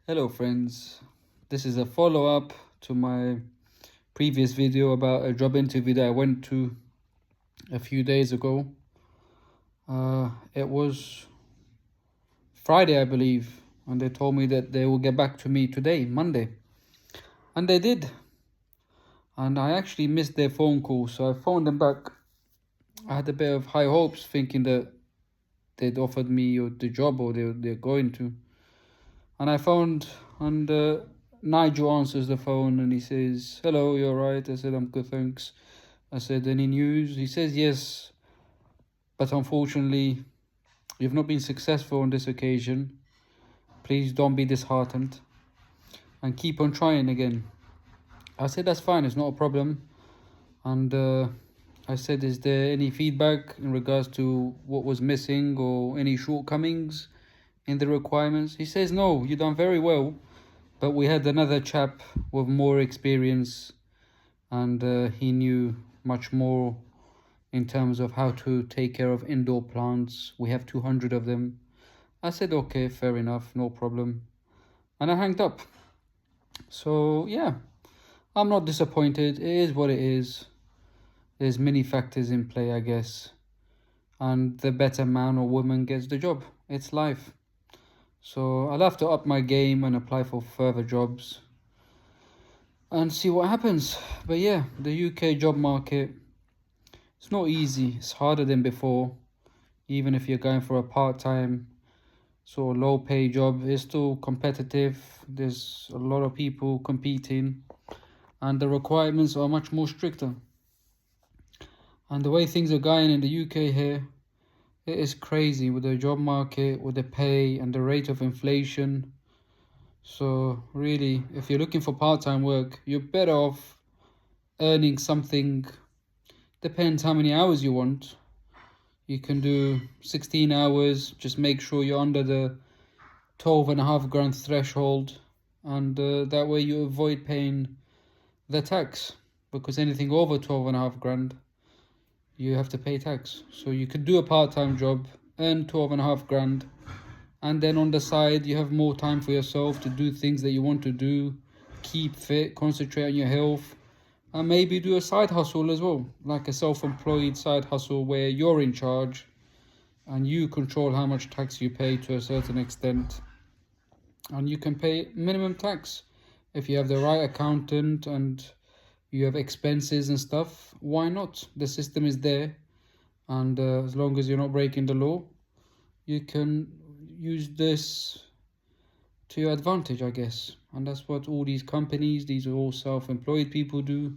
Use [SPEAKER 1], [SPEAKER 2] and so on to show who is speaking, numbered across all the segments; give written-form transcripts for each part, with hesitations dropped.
[SPEAKER 1] Hello friends, this is a follow-up to my previous video about a job interview that I went to a few days ago. It was Friday, I believe, and they told me that they will get back to me today, Monday. And they did. And I actually missed their phone call, so I phoned them back. I had a bit of high hopes thinking that they'd offered me the job or they're going to. And I phoned and Nigel answers the phone and he says, "Hello, you're right." I said, "I'm good, thanks." I said, "Any news?" He says, "Yes, but unfortunately, you've not been successful on this occasion. Please don't be disheartened and keep on trying again." I said, "That's fine, it's not a problem." And I said, "Is there any feedback in regards to what was missing or any shortcomings in the requirements?" He says, "No, you've done very well. But we had another chap with more experience and he knew much more in terms of how to take care of indoor plants. We have 200 of them." I said, "Okay, fair enough, no problem." And I hanged up. So, yeah, I'm not disappointed. It is what it is. There's many factors in play, I guess. And the better man or woman gets the job. It's life. So I'll have to up my game and apply for further jobs and see what happens. But yeah, the UK job market, it's not easy. It's harder than before. Even if you're going for a part-time sort of low pay job, it's still competitive. There's a lot of people competing and the requirements are much more stricter. And the way things are going in the UK here, it is crazy with the job market, with the pay and the rate of inflation. So really, if you're looking for part-time work, you're better off earning something. Depends how many hours you want. You can do 16 hours, just make sure you're under the 12.5 grand threshold, and that way you avoid paying the tax, because anything over 12.5 grand, you have to pay tax. So you could do a part-time job, earn 12.5 grand, and then on the side you have more time for yourself to do things that you want to do, keep fit, concentrate on your health, and maybe do a side hustle as well, like a self-employed side hustle where you're in charge and you control how much tax you pay to a certain extent, and you can pay minimum tax if you have the right accountant and you have expenses and stuff. Why not? The system is there, and as long as you're not breaking the law, you can use this to your advantage, I guess. And that's what all these companies, these are all self-employed people do.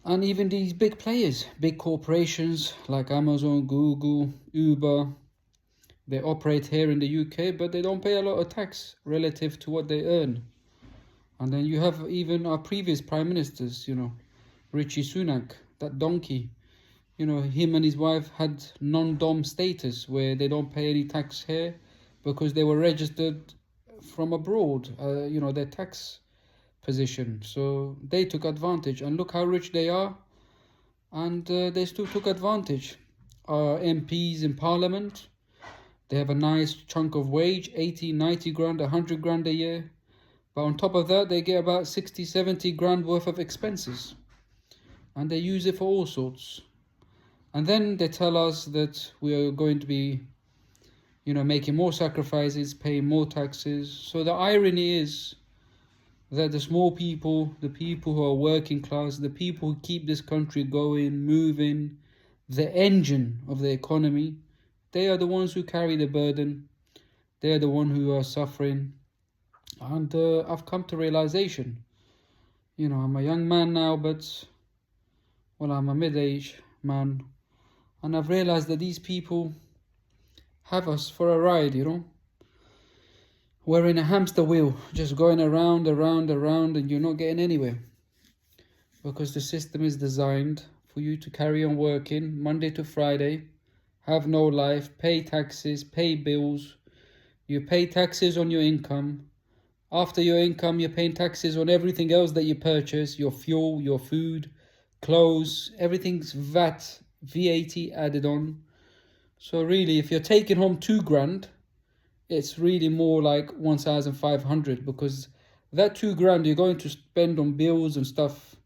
[SPEAKER 1] And even these big players, big corporations like Amazon, Google, Uber, they operate here in the UK, but they don't pay a lot of tax relative to what they earn. And then you have even our previous prime ministers, Richie Sunak, that donkey. Him and his wife had non-dom status where they don't pay any tax here because they were registered from abroad, their tax position. So they took advantage, and look how rich they are, and they still took advantage. Our MPs in Parliament, they have a nice chunk of wage, 80, 90 grand, 100 grand a year. But on top of that, they get about 60, 70 grand worth of expenses. And they use it for all sorts. And then they tell us that we are going to be, making more sacrifices, paying more taxes. So the irony is that the small people, the people who are working class, the people who keep this country going, moving, the engine of the economy, they are the ones who carry the burden. They are the ones who are suffering. And I've come to realization, I'm a young man now, but, well, I'm a mid-age man. And I've realized that these people have us for a ride, We're in a hamster wheel, just going around, and you're not getting anywhere. Because the system is designed for you to carry on working Monday to Friday, have no life, pay taxes, pay bills. You pay taxes on your income. After your income, you're paying taxes on everything else that you purchase, your fuel, your food, clothes, everything's VAT added on. So really, if you're taking home 2 grand, it's really more like 1,500, because that 2 grand you're going to spend on bills and stuff,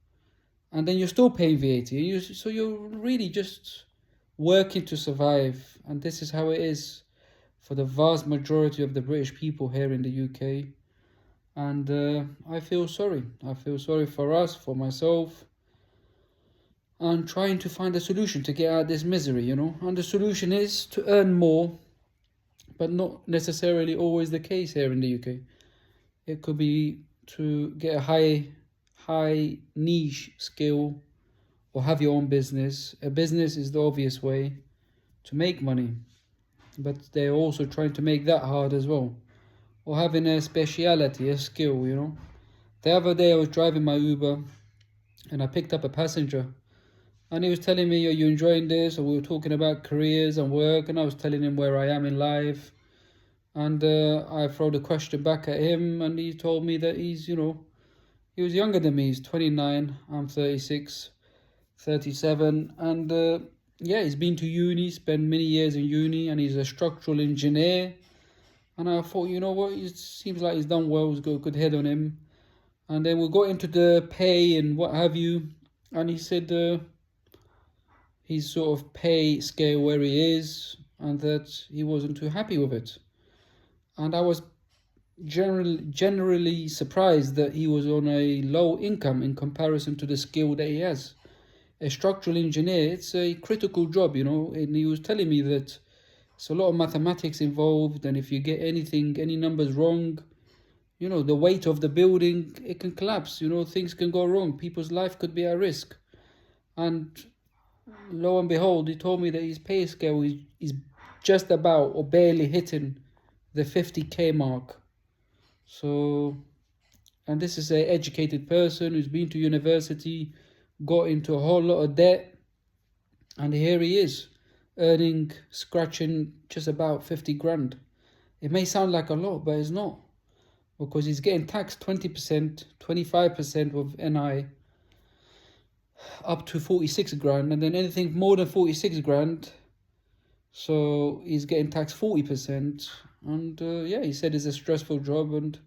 [SPEAKER 1] and then you're still paying VAT. So you're really just working to survive, and this is how it is for the vast majority of the British people here in the UK. And I feel sorry. I feel sorry for us, for myself, and trying to find a solution to get out of this misery, And the solution is to earn more, but not necessarily always the case here in the UK. It could be to get a high niche skill, or have your own business. A business is the obvious way to make money, but they're also trying to make that hard as well. Or having a speciality, a skill, The other day I was driving my Uber and I picked up a passenger, and he was telling me, "Are you enjoying this?" Or we were talking about careers and work, and I was telling him where I am in life. And I throw the question back at him, and he told me that he's, he was younger than me. He's 29, I'm 36, 37. And he's been to uni, spent many years in uni, and he's a structural engineer. And I thought, you know what, it seems like he's done well, he's got a good head on him. And then we got into the pay and what have you, and he said his sort of pay scale where he is, and that he wasn't too happy with it. And I was generally surprised that he was on a low income in comparison to the skill that he has. A structural engineer, it's a critical job, and he was telling me that it's a lot of mathematics involved, and if you get any numbers wrong, the weight of the building, it can collapse, things can go wrong, people's life could be at risk. And lo and behold, he told me that his pay scale is just about or barely hitting the 50k mark. So, and this is an educated person who's been to university, got into a whole lot of debt, and here he is, scratching just about 50 grand. It may sound like a lot, but it's not, because he's getting taxed 20%, 25% of NI, up to 46 grand, and then anything more than 46 grand, so he's getting taxed 40%. And he said it's a stressful job, and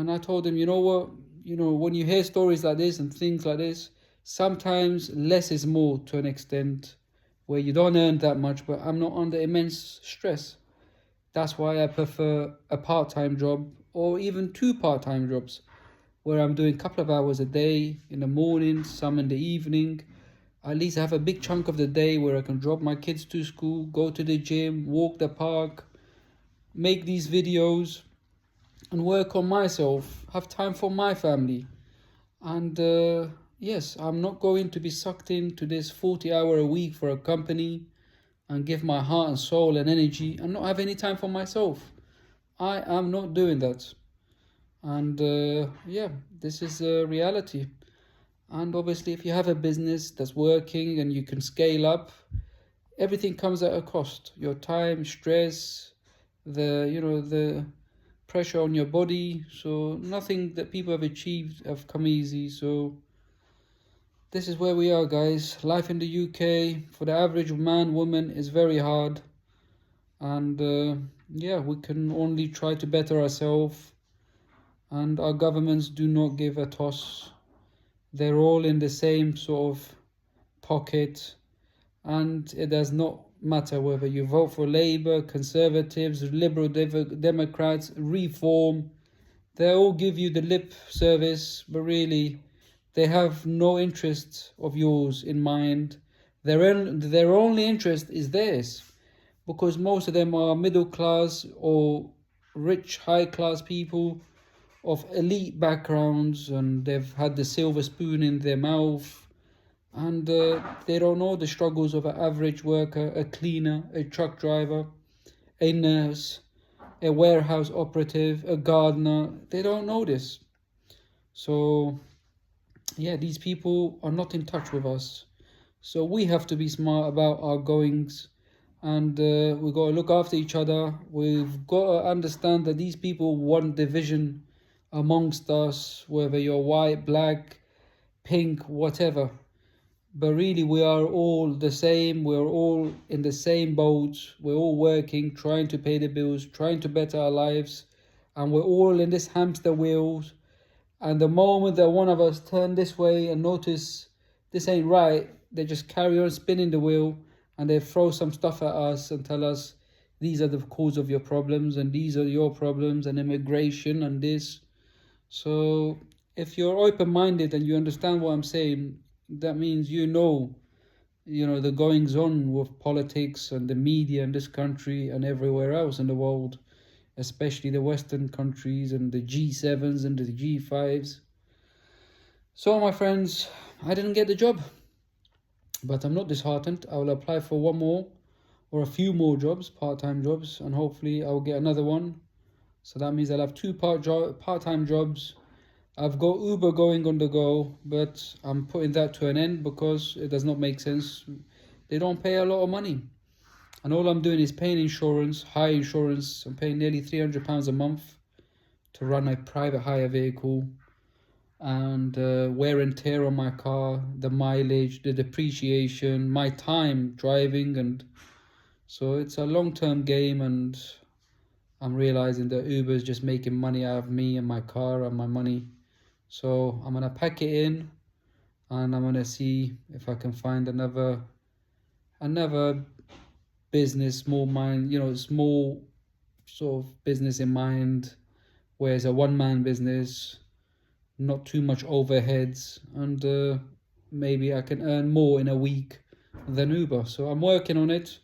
[SPEAKER 1] I told him, you know what, when you hear stories like this and things like this, sometimes less is more, to an extent, where you don't earn that much, but I'm not under immense stress. That's why I prefer a part-time job, or even 2 part-time jobs, where I'm doing a couple of hours a day, in the morning, some in the evening. At least I have a big chunk of the day where I can drop my kids to school, go to the gym, walk the park, make these videos, and work on myself, have time for my family. And yes, I'm not going to be sucked into this 40-hour a week for a company and give my heart and soul and energy and not have any time for myself. I am not doing that. And this is a reality. And obviously, if you have a business that's working and you can scale up, everything comes at a cost. Your time, stress, the pressure on your body. So nothing that people have achieved have come easy. So this is where we are, guys. Life in the UK for the average man, woman is very hard. And we can only try to better ourselves. And our governments do not give a toss. They're all in the same sort of pocket. And it does not matter whether you vote for Labour, Conservatives, Liberal Democrats, Reform. They all give you the lip service, but really they have no interest of yours in mind. Their only interest is theirs, because most of them are middle class or rich, high class people of elite backgrounds, and they've had the silver spoon in their mouth, and they don't know the struggles of an average worker, a cleaner, a truck driver, a nurse, a warehouse operative, a gardener. They don't know this. So these people are not in touch with us. So we have to be smart about our goings, and we've got to look after each other. We've got to understand that these people want division amongst us, whether you're white, black, pink, whatever. but really we are all the same. We're all in the same boat. We're all working, trying to pay the bills, trying to better our lives, and we're all in this hamster wheel. And the moment that one of us turn this way and notice this ain't right, they just carry on spinning the wheel, and they throw some stuff at us and tell us these are the cause of your problems and these are your problems and immigration and this. So if you're open-minded and you understand what I'm saying, that means the goings on with politics and the media in this country and everywhere else in the world, especially the Western countries and the G7s and the G5s. So my friends, I didn't get the job, but I'm not disheartened. I will apply for one more or a few more jobs, part-time jobs, and hopefully I'll get another one. So that means I'll have two part-time jobs. I've got Uber going on the go, but I'm putting that to an end because it does not make sense. They don't pay a lot of money. And all I'm doing is paying insurance, high insurance. I'm paying nearly £300 a month to run a private hire vehicle. And wear and tear on my car, the mileage, the depreciation, my time driving. And so it's a long-term game, and I'm realizing that Uber is just making money out of me and my car and my money. So I'm gonna pack it in, and I'm gonna see if I can find another business, small sort of business in mind, where it's a one-man business, not too much overheads, and maybe I can earn more in a week than Uber. So I'm working on it.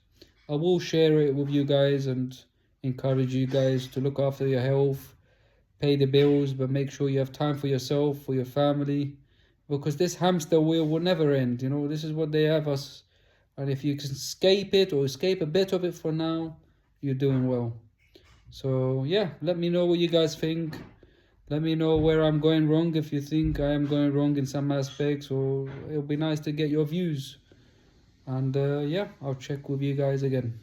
[SPEAKER 1] I will share it with you guys and encourage you guys to look after your health, pay the bills, but make sure you have time for yourself, for your family, because this hamster wheel will never end. This is what they have us, and if you can escape it or escape a bit of it for now, you're doing well. So yeah, let me know what you guys think. Let me know where I'm going wrong, if you think I am going wrong in some aspects, or it'll be nice to get your views. And yeah, I'll check with you guys again.